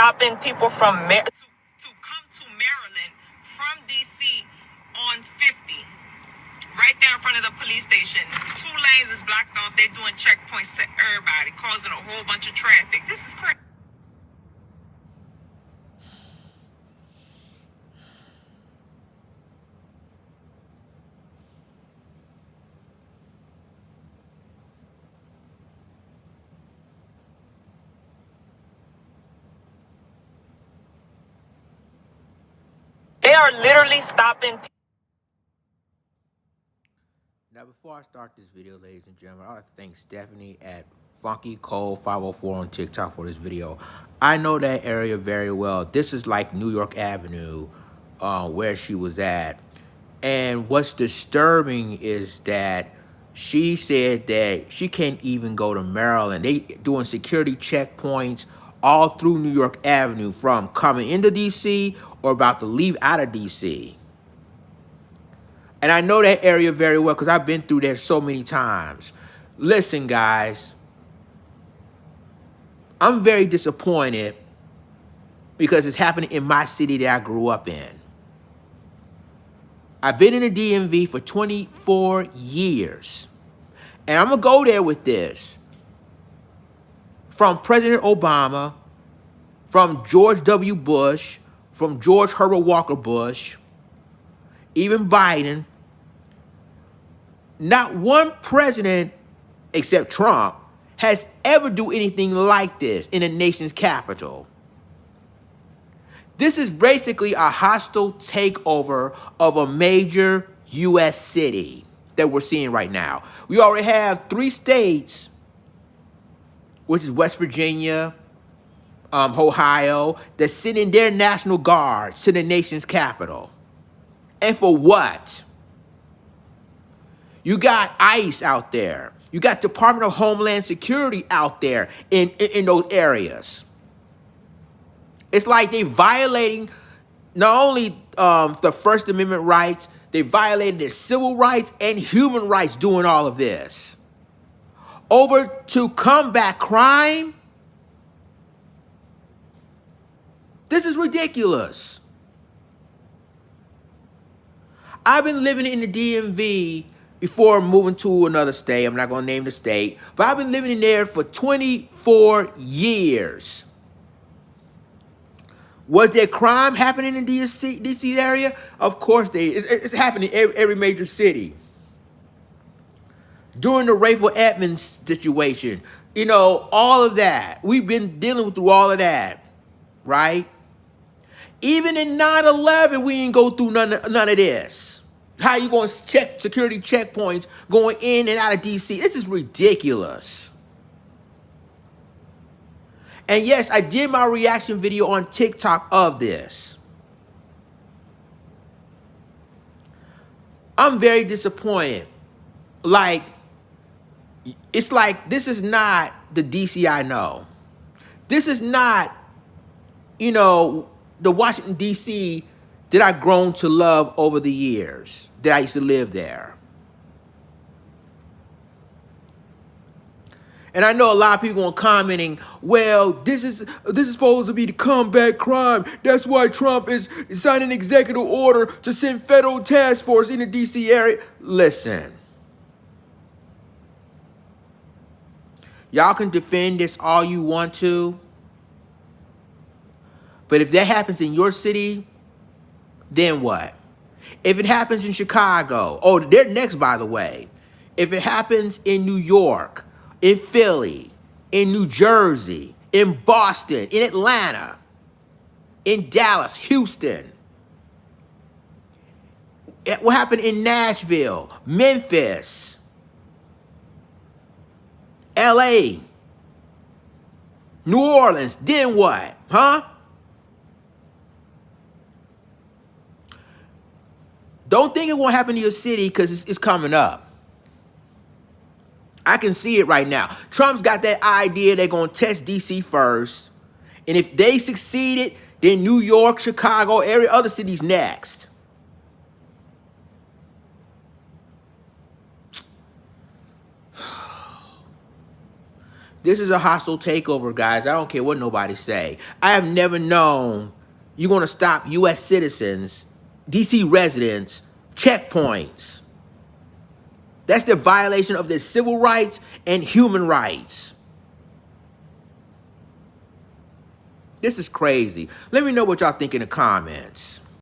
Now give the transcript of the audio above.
stopping people from to come to Maryland from DC on 50. Right there in front of the police station. 2 lanes is blocked off. They're doing checkpoints to everybody, causing a whole bunch of traffic. This is crazy. They are literally stopping. Now, before I start this video, ladies and gentlemen, I want to thank Stephanie at Funky Cole 504 on TikTok for this video. I know that area very well. This is like New York Avenue, where she was at. And what's disturbing is that she said that she can't even go to Maryland. They doing security checkpoints all through New York Avenue from coming into DC or about to leave out of DC. And I know that area very well because I've been through there so many times. Listen, guys, I'm very disappointed because it's happening in my city that I grew up in. I've been in the DMV for 24 years. And I'm going to go there with this. From President Obama, from George W. Bush, from George Herbert Walker Bush, even Biden, not one president except Trump has ever do anything like this in a nation's capital. This is basically a hostile takeover of a major U.S. city that we're seeing right now. We already have 3 states, which is West Virginia, Ohio, that's sending their National Guards to the nation's capital. And for what? You got ICE out there. You got Department of Homeland Security out there in those areas. It's like they violating not only the First Amendment rights, they violated their civil rights and human rights doing all of this. Over to combat crime? This is ridiculous. I've been living in the DMV before moving to another state. I'm not going to name the state. But I've been living in there for 24 years. Was there crime happening in the DC area? Of course it's happening in every major city. During the Rayful Edmonds situation, you know, all of that. We've been dealing through all of that, right? Even in 9/11, we didn't go through none of this. How you going to check security checkpoints going in and out of DC? This is ridiculous. And yes, I did my reaction video on TikTok of this. I'm very disappointed. Like, it's like this is not the DC I know. This is not, you know, the Washington, D.C. that I've grown to love over the years that I used to live there. And I know a lot of people are commenting, well, this is supposed to be to combat crime. That's why Trump is signing an executive order to send federal task force in the D.C. area. Listen. Y'all can defend this all you want to. But if that happens in your city, then what? If it happens in Chicago, oh, they're next, by the way. If it happens in New York, in Philly, in New Jersey, in Boston, in Atlanta, in Dallas, Houston, what happened in Nashville, Memphis, LA, New Orleans, then what? Huh? Don't think it won't happen to your city because it's coming up. I can see it right now. Trump's got that idea they're going to test D.C. first. And if they succeeded, then New York, Chicago, every other city's next. This is a hostile takeover, guys. I don't care what nobody say. I have never known you're going to stop U.S. citizens, D.C. residents, checkpoints. That's the violation of their civil rights and human rights. This is crazy. Let me know what y'all think in the comments.